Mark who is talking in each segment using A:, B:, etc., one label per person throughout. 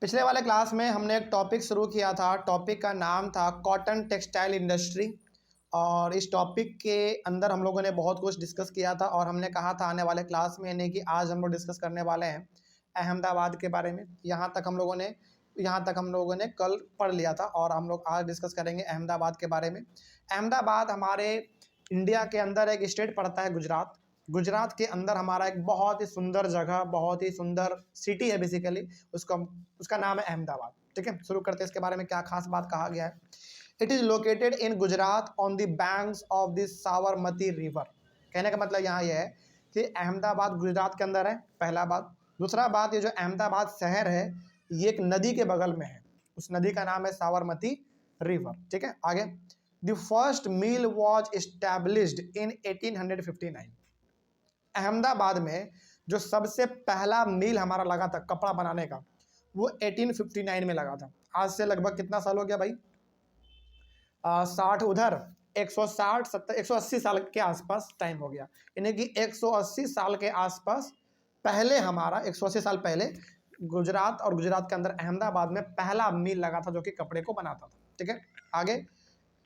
A: पिछले वाले क्लास में हमने एक टॉपिक शुरू किया था। टॉपिक का नाम था कॉटन टेक्सटाइल इंडस्ट्री। और इस टॉपिक के अंदर हम लोगों ने बहुत कुछ डिस्कस किया था और हमने कहा था आने वाले क्लास में, यानी कि आज हम लोग डिस्कस करने वाले हैं अहमदाबाद के बारे में। यहाँ तक हम लोगों ने कल पढ़ लिया था और हम लोग आज डिस्कस करेंगे अहमदाबाद के बारे में। अहमदाबाद हमारे इंडिया के अंदर एक स्टेट पड़ता है, गुजरात। गुजरात के अंदर हमारा एक बहुत ही सुंदर जगह, बहुत ही सुंदर सिटी है बेसिकली, उसका नाम है अहमदाबाद। ठीक है, शुरू करते हैं इसके बारे में क्या खास बात कहा गया है। It is located in Gujarat on the banks of the Sabarmati river. कहने का मतलब यहाँ यह है कि अहमदाबाद गुजरात के अंदर है, पहला बात। दूसरा बात, ये जो अहमदाबाद शहर है ये एक नदी के बगल में है, उस नदी का नाम है साबरमती रिवर। ठीक है, आगे। The first mill was established in 1859। Ahmedabad में जो सबसे पहला मिल हमारा लगा था कपड़ा बनाने का, वो 1859 में लगा था। आज से लगभग कितना साल हो गया भाई? 60 उधर, 160 70 180 साल के आसपास टाइम हो गया। यानी कि 180 साल के आसपास पहले हमारा 180 साल पहले गुजरात और गुजरात के अंदर अहमदाबाद में पहला मिल लगा था जो कि कपड़े को बनाता था। ठीक है, आगे।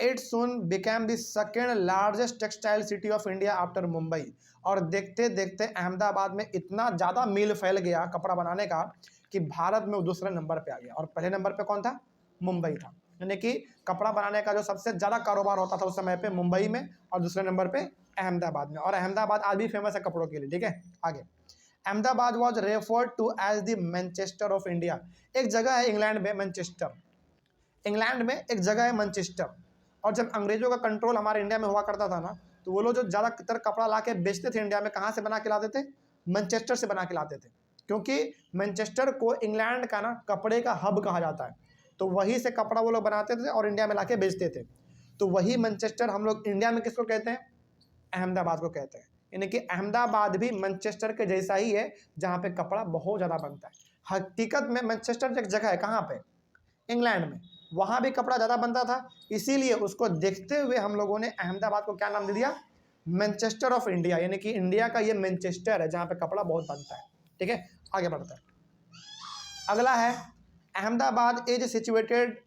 A: It soon became the second largest textile city of India after Mumbai. और देखते देखते अहमदाबाद में इतना ज़्यादा मिल फैल गया कपड़ा बनाने का कि भारत में वो दूसरे नंबर पे आ गया। और पहले नंबर पे कौन था? मुंबई था। यानी कि कपड़ा बनाने का जो सबसे ज़्यादा कारोबार होता था उस समय पे मुंबई में, और दूसरे नंबर पे अहमदाबाद में। और अहमदाबाद आज भी फेमस है कपड़ों के लिए। ठीक है, आगे। Ahmedabad was referred to as the Manchester of India. एक जगह है इंग्लैंड में, मैनचेस्टर। इंग्लैंड में एक जगह है मैनचेस्टर। और जब अंग्रेजों का कंट्रोल हमारे इंडिया में हुआ करता था ना, तो वो लोग जो ज़्यादातर कपड़ा ला के बेचते थे इंडिया में, कहाँ से बना के लाते थे? मैनचेस्टर से बना के लाते थे। क्योंकि मैनचेस्टर को इंग्लैंड का ना कपड़े का हब कहा जाता है, तो वहीं से कपड़ा वो लोग बनाते थे और इंडिया में ला के बेचते थे। तो वही मैनचेस्टर हम लोग इंडिया में किसको कहते हैं? अहमदाबाद को कहते हैं। यानी कि अहमदाबाद भी मैनचेस्टर के जैसा ही है, जहाँ पे कपड़ा बहुत ज़्यादा बनता है। हकीकत में मैनचेस्टर एक जगह है, कहाँ पे? इंग्लैंड में। वहाँ भी कपड़ा ज़्यादा बनता था, इसीलिए उसको देखते हुए हम लोगों ने अहमदाबाद को क्या नाम दे दिया? Manchester of India. यानी कि इंडिया का ये मैनचेस्टर है जहाँ पे कपड़ा बहुत बनता है। ठीक है, आगे बढ़ता है। अगला है, Ahmedabad is situated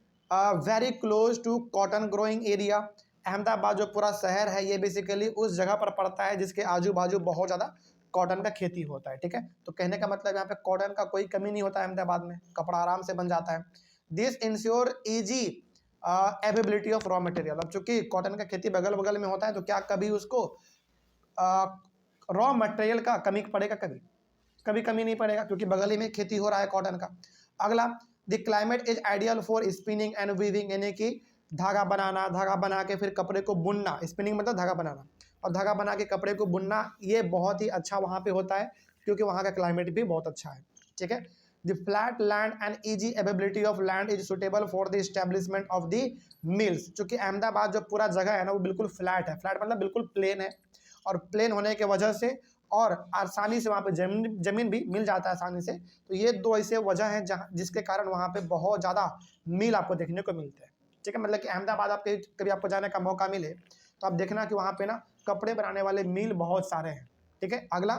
A: very close to cotton growing area. Ahmedabad जो पूरा शहर है ये बेसिकली उस जगह पर पड़ता है जिसके आजू बाजू बहुत ज़्यादा कॉटन का खेती होता है। ठीक है, तो कहने का मतलब यहाँ पे कॉटन का कोई कमी नहीं होता, अहमदाबाद में कपड़ा आराम से बन जाता है। This ensure easy availability of raw material. अब चूंकि कॉटन का खेती बगल बगल में होता है, तो क्या कभी उसको रॉ मटेरियल का कमी पड़ेगा? कभी कमी नहीं पड़ेगा, क्योंकि बगल ही में खेती हो रहा है कॉटन का। अगला, the climate is ideal for spinning and weaving. यानी कि धागा बनाना, धागा बना के फिर कपड़े को बुनना। स्पिनिंग मतलब धागा बनाना, और धागा बना के कपड़े को बुनना, ये बहुत ही अच्छा वहाँ पे होता है, क्योंकि वहाँ का क्लाइमेट भी बहुत अच्छा है। ठीक है, the flat land and easy availability of land is suitable for the establishment of the mills. चूँकि अहमदाबाद जो पूरा जगह है ना, वो बिल्कुल फ्लैट है। फ्लैट मतलब बिल्कुल प्लेन है, और प्लेन होने के वजह से और आसानी से वहाँ पे जमीन भी मिल जाता है आसानी से। तो ये दो ऐसे वजह हैं जहाँ जिसके कारण वहाँ पे बहुत ज़्यादा मिल आपको देखने को मिलते हैं। ठीक है, मतलब कि अहमदाबाद आपके कभी आपको जाने का मौका मिले तो आप देखना कि वहाँ पे ना कपड़े बनाने वाले मिल बहुत सारे हैं। ठीक है, अगला।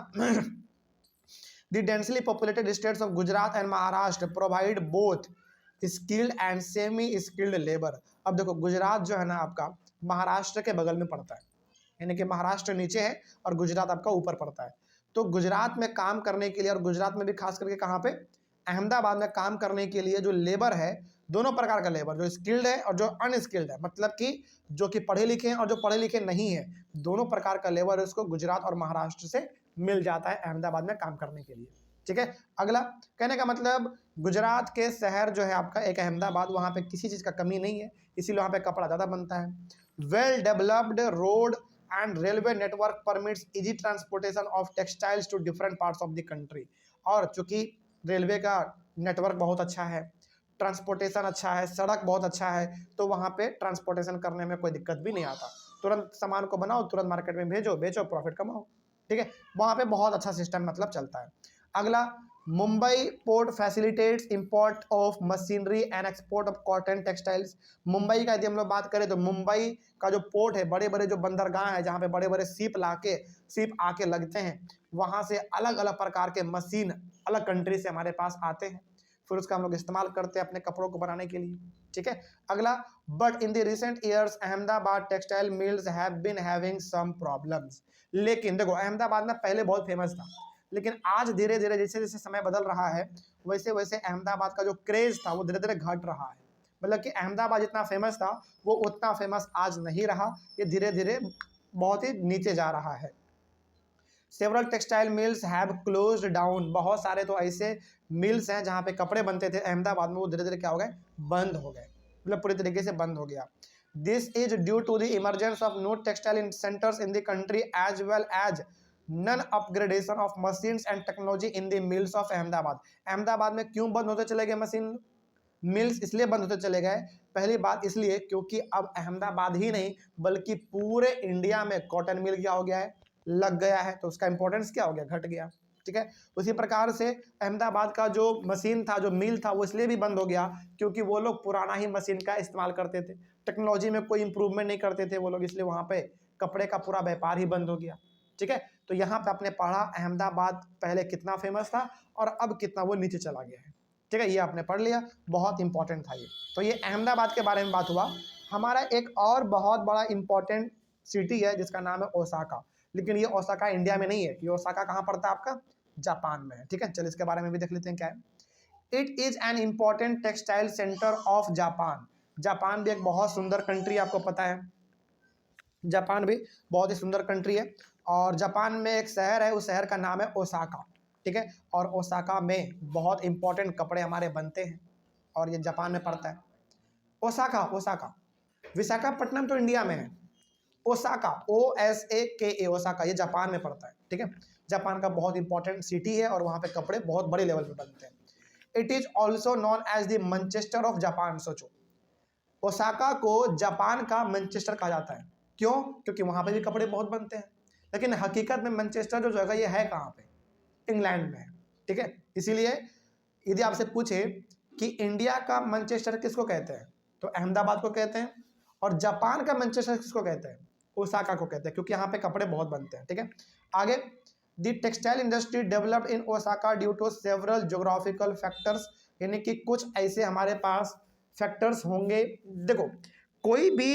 A: The densely populated states of Gujarat and Maharashtra provide both skilled and semi skilled labour. अब देखो, गुजरात जो है ना आपका महाराष्ट्र के बगल में पड़ता है, यानी कि महाराष्ट्र नीचे है और गुजरात आपका ऊपर पड़ता है। तो गुजरात में काम करने के लिए, और गुजरात में भी खास करके कहाँ पे? अहमदाबाद में काम करने के लिए जो लेबर है, दोनों प्रकार का लेबर, जो स्किल्ड है और जो अनस्किल्ड है, मतलब कि जो कि पढ़े लिखे हैं और जो पढ़े लिखे नहीं है, दोनों प्रकार का लेबर उसको गुजरात और महाराष्ट्र से मिल जाता है अहमदाबाद में काम करने के लिए। ठीक है, अगला। कहने का मतलब गुजरात के शहर जो है आपका एक अहमदाबाद, वहाँ पे किसी चीज़ का कमी नहीं है, इसीलिए वहाँ पे कपड़ा ज़्यादा बनता है। Well developed road and railway network permits easy transportation of textiles to different parts of the country. और चूँकि रेलवे का नेटवर्क बहुत अच्छा है, ट्रांसपोर्टेशन अच्छा है, सड़क बहुत अच्छा है, तो वहाँ पे ट्रांसपोर्टेशन करने में कोई दिक्कत भी नहीं आता। तुरंत सामान को बनाओ, तुरंत मार्केट में भेजो, बेचो, प्रॉफिट कमाओ। ठीक है, वहाँ पे बहुत अच्छा सिस्टम मतलब चलता है। अगला, Mumbai port facilitates import of machinery and export of cotton textiles. Mumbai का यदि हम लोग बात करें तो मुंबई का जो पोर्ट है, बड़े बड़े जो बंदरगाह है जहाँ पे बड़े बड़े शिप आके लगते हैं, वहाँ से अलग अलग प्रकार के मशीन अलग कंट्री से हमारे पास आते हैं। फिर उसका हम लोग इस्तेमाल करते हैं अपने कपड़ों को बनाने के लिए, ठीक है। अगला, but in the recent years Ahmedabad textile mills have been having some problems. लेकिन देखो अहमदाबाद में पहले बहुत फेमस था, लेकिन आज धीरे धीरे जैसे जैसे समय बदल रहा है वैसे वैसे अहमदाबाद का जो क्रेज था वो धीरे धीरे घट रहा है। मतलब कि अहमदाबाद जितना फेमस था वो उतना फेमस आज नहीं रहा, ये धीरे धीरे बहुत ही नीचे जा रहा है। Several textile mills have closed down. बहुत सारे तो ऐसे मिल्स हैं जहाँ पे कपड़े बनते थे अहमदाबाद में, वो धीरे धीरे क्या हो गए, बंद हो गए, मतलब पूरी तरीके से बंद हो गया। This is due to the emergence of new textile centres in the country as well as non upgradation of machines and technology in the mills of Ahmedabad. Ahmedabad में क्यों बंद होते चले गए मशीन मिल्स? इसलिए बंद होते चले गए, पहली बात इसलिए क्योंकि अब अहमदाबाद ही नहीं बल्कि पूरे इंडिया में कॉटन मिल क्या हो गया है, लग गया है, तो उसका इंपॉर्टेंस क्या हो गया, घट गया, ठीक है। उसी प्रकार से अहमदाबाद का जो मशीन था, जो मिल था, वो इसलिए भी बंद हो गया क्योंकि वो लोग पुराना ही मशीन का इस्तेमाल करते थे, टेक्नोलॉजी में कोई इंप्रूवमेंट नहीं करते थे वो लोग, इसलिए वहाँ पे कपड़े का पूरा व्यापार ही बंद हो गया, ठीक है। तो यहाँ पे आपने पढ़ा अहमदाबाद पहले कितना फेमस था और अब कितना वो नीचे चला गया है, ठीक है, ये आपने पढ़ लिया, बहुत इंपॉर्टेंट था ये। तो ये अहमदाबाद के बारे में बात हुआ। हमारा एक और बहुत बड़ा इंपॉर्टेंट सिटी है जिसका नाम है ओसाका, लेकिन ये ओसाका इंडिया में नहीं है, ये ओसाका कहाँ पड़ता है आपका, जापान में है, ठीक है। चलिए इसके बारे में भी देख लेते हैं क्या है। It is an important textile centre of Japan. Japan भी एक बहुत सुंदर कंट्री, आपको पता है जापान भी बहुत ही सुंदर कंट्री है। और जापान में एक शहर है, उस शहर का नाम है ओसाका, ठीक है। और ओसाका में बहुत इंपॉर्टेंट कपड़े हमारे बनते हैं और ये जापान में पड़ता है। ओसाका, ओसाका, विशाखापट्टनम तो इंडिया में है, ओसाका OSAKA ओसाका ये जापान में पड़ता है, ठीक है। जापान का बहुत इंपॉर्टेंट सिटी है और वहाँ पे कपड़े बहुत बड़े लेवल पे बनते हैं। It is also known as the Manchester of Japan. सोचो, ओसाका को जापान का मैनचेस्टर कहा जाता है, क्यों? क्योंकि वहाँ पे भी कपड़े बहुत बनते हैं, लेकिन हकीकत में मैनचेस्टर जो जगह ये है कहाँ पे, इंग्लैंड में है, ठीक है। इसीलिए यदि आपसे पूछे कि इंडिया का मैनचेस्टर किसको कहते हैं, तो अहमदाबाद को कहते हैं, और जापान का मैनचेस्टर किसको कहते हैं, ओसाका को कहते हैं, क्योंकि यहाँ पे कपड़े बहुत बनते हैं, ठीक है। आगे, the textile industry developed in Osaka due to several geographical factors. यानी कि कुछ ऐसे हमारे पास फैक्टर्स होंगे। देखो, कोई भी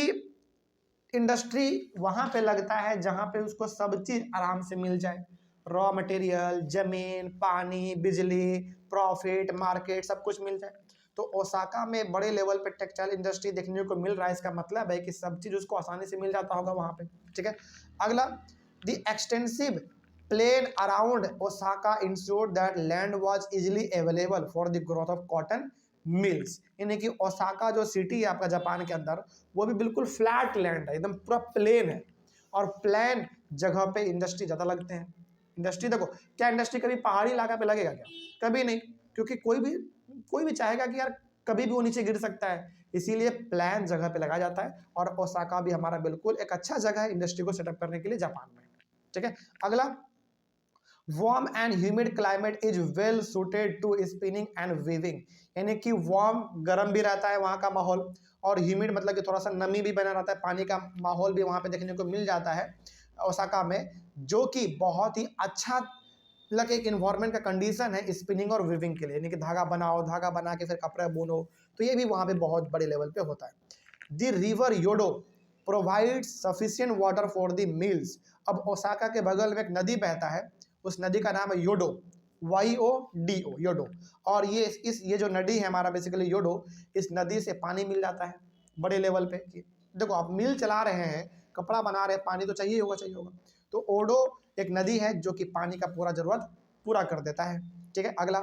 A: इंडस्ट्री वहाँ पे लगता है जहाँ पे उसको सब चीज़ आराम से मिल जाए, रॉ मटेरियल, जमीन, पानी, बिजली, प्रॉफिट, मार्केट, सब कुछ मिल जाए। तो ओसाका में बड़े लेवल पे टेक्सटाइल इंडस्ट्री देखने को मिल रहा है, इसका मतलब है कि सब चीज़ उसको आसानी से मिल जाता होगा वहाँ पे, ठीक है। अगला, the extensive plain around Osaka ensured that land was easily available for the growth of cotton mills. यानी कि ओसाका जो सिटी है आपका जापान के अंदर, वो भी बिल्कुल फ्लैट लैंड है, एकदम पूरा प्लेन है, और प्लेन जगह पे इंडस्ट्री ज़्यादा लगते हैं। इंडस्ट्री देखो, क्या इंडस्ट्री कभी पहाड़ी इलाका पे लगेगा क्या? कभी नहीं, क्योंकि कोई भी चाहेगा कि यार कभी भी वो नीचे गिर सकता है, इसीलिए प्लान जगह पे लगाया जाता है। और ओसाका भी हमारा बिल्कुल एक अच्छा जगह है इंडस्ट्री को सेटअप करने के लिए जापान में, ठीक है। अगला, warm and humid climate is well suited to spinning and weaving. यानी कि वार्म, गर्म भी रहता है वहाँ का माहौल, और ह्यूमिड मतलब कि थोड़ा सा नमी भी बना रहता है, पानी का माहौल भी वहाँ पे देखने को मिल जाता है ओसाका में, जो कि बहुत ही अच्छा मतलब एक इन्वायरमेंट का कंडीशन है स्पिनिंग और वीविंग के लिए। यानी कि धागा बनाओ, धागा बना के फिर कपड़ा बुनो, तो ये भी वहाँ पे बहुत बड़े लेवल पे होता है। The river Yodo provides sufficient water for the mills. अब ओसाका के बगल में एक नदी बहता है, उस नदी का नाम है योडो, YODO, योडो। और ये जो नदी है हमारा बेसिकली योडो, इस नदी से पानी मिल जाता है बड़े लेवल पे। देखो, आप मिल चला रहे हैं, कपड़ा बना रहे हैं, पानी तो चाहिए होगा। तो ओडो एक नदी है जो कि पानी का पूरा जरूरत पूरा कर देता है, ठीक है। अगला,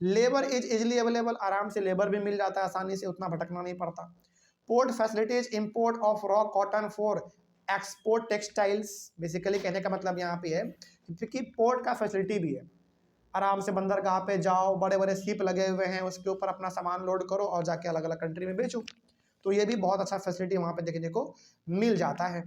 A: लेबर इज इजिली अवेलेबल। आराम से लेबर भी मिल जाता है आसानी से, उतना भटकना नहीं पड़ता। Port facilities, import of raw cotton for export textiles. Basically कहने का मतलब यहाँ पे है कि पोर्ट का फैसिलिटी भी है, आराम से बंदरगाह पे जाओ, बड़े बड़े शिप लगे हुए हैं, उसके ऊपर अपना सामान लोड करो और जाके अलग अलग कंट्री में बेचो। तो ये भी बहुत अच्छा फैसिलिटी वहाँ पे देखने को मिल जाता है।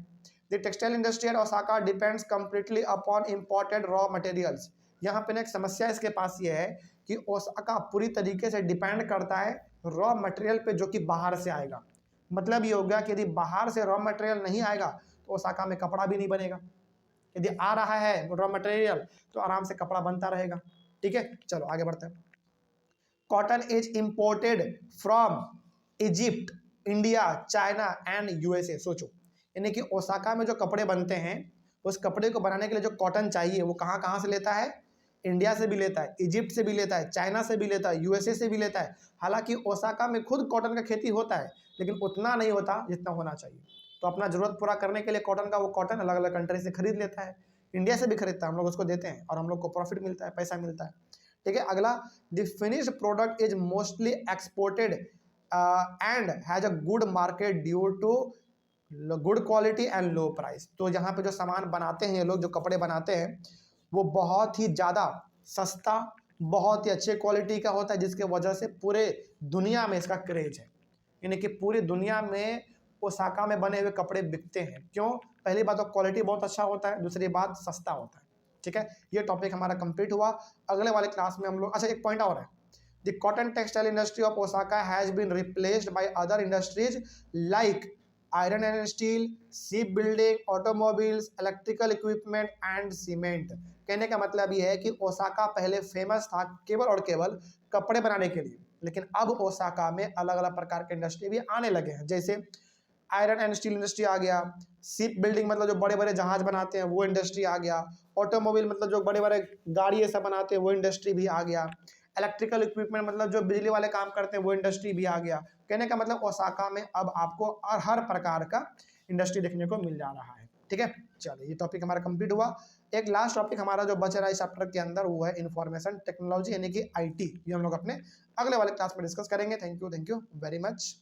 A: The textile industry at Osaka depends completely upon imported raw materials. यहाँ पे एक समस्या इसके पास ये है कि ओसाका पूरी तरीके से डिपेंड करता है रॉ मटेरियल पे, जो कि बाहर से आएगा। मतलब ये हो गया कि यदि बाहर से रॉ मटेरियल नहीं आएगा तो ओसाका में कपड़ा भी नहीं बनेगा। यदि आ रहा है रॉ मटेरियल तो आराम से कपड़ा बनता रहेगा, ठीक है। चलो आगे बढ़ते हैं। Cotton is imported from Egypt, India, China and USA. सोचो, यानी कि ओसाका में जो कपड़े बनते हैं, उस कपड़े को बनाने के लिए जो कॉटन चाहिए वो कहाँ कहाँ से लेता है? इंडिया से भी लेता है, इजिप्ट से भी लेता है, चाइना से भी लेता है, यूएसए से भी लेता है। हालांकि ओसाका में खुद कॉटन का खेती होता है, लेकिन उतना नहीं होता जितना होना चाहिए। तो अपना जरूरत पूरा करने के लिए कॉटन का वो कॉटन अलग अलग कंट्री से खरीद लेता है, इंडिया से भी खरीदता है, हम लोग उसको देते हैं और हम लोग को प्रॉफिट मिलता है, पैसा मिलता है। ठीक है, अगला, the finished product is mostly exported and has a good market due to good quality and low price. तो यहाँ पे जो सामान बनाते हैं ये लोग, जो कपड़े बनाते हैं, वो बहुत ही ज़्यादा सस्ता, बहुत ही अच्छे क्वालिटी का होता है, जिसके वजह से पूरे दुनिया में इसका क्रेज है। यानी कि पूरी दुनिया में ओसाका में बने हुए कपड़े बिकते हैं। क्यों? पहली बात तो क्वालिटी बहुत अच्छा होता है, दूसरी बात सस्ता होता है। ठीक है, ये टॉपिक हमारा कंप्लीट हुआ। अगले वाले क्लास में हम लोग, अच्छा एक पॉइंट और है, the cotton textile industry of Osaka has been replaced by other industries like iron and steel, ship building, automobiles, electrical equipment and cement. कहने का मतलब ये है कि ओसाका पहले फेमस था केवल और केवल कपड़े बनाने के लिए, लेकिन अब ओसाका में अलग अलग प्रकार के इंडस्ट्री भी आने लगे हैं। जैसे आयरन एंड स्टील इंडस्ट्री आ गया, शिप बिल्डिंग मतलब जो बड़े बड़े जहाज बनाते हैं वो इंडस्ट्री आ गया, ऑटोमोबाइल मतलब जो बड़े बड़े गाड़ी ऐसा बनाते हैं वो इंडस्ट्री भी आ गया, इलेक्ट्रिकल इक्विपमेंट मतलब जो बिजली वाले काम करते हैं वो इंडस्ट्री भी आ गया। कहने का मतलब ओसाका में अब आपको हर प्रकार का इंडस्ट्री देखने को मिल जा रहा है। ठीक है, चलिए ये टॉपिक हमारा कंप्लीट हुआ। एक लास्ट टॉपिक हमारा जो बच रहा है इस चैप्टर के अंदर वो है इंफॉर्मेशन टेक्नोलॉजी यानी कि आईटी। ये हम लोग अपने अगले वाले क्लास में डिस्कस करेंगे। Thank you very much.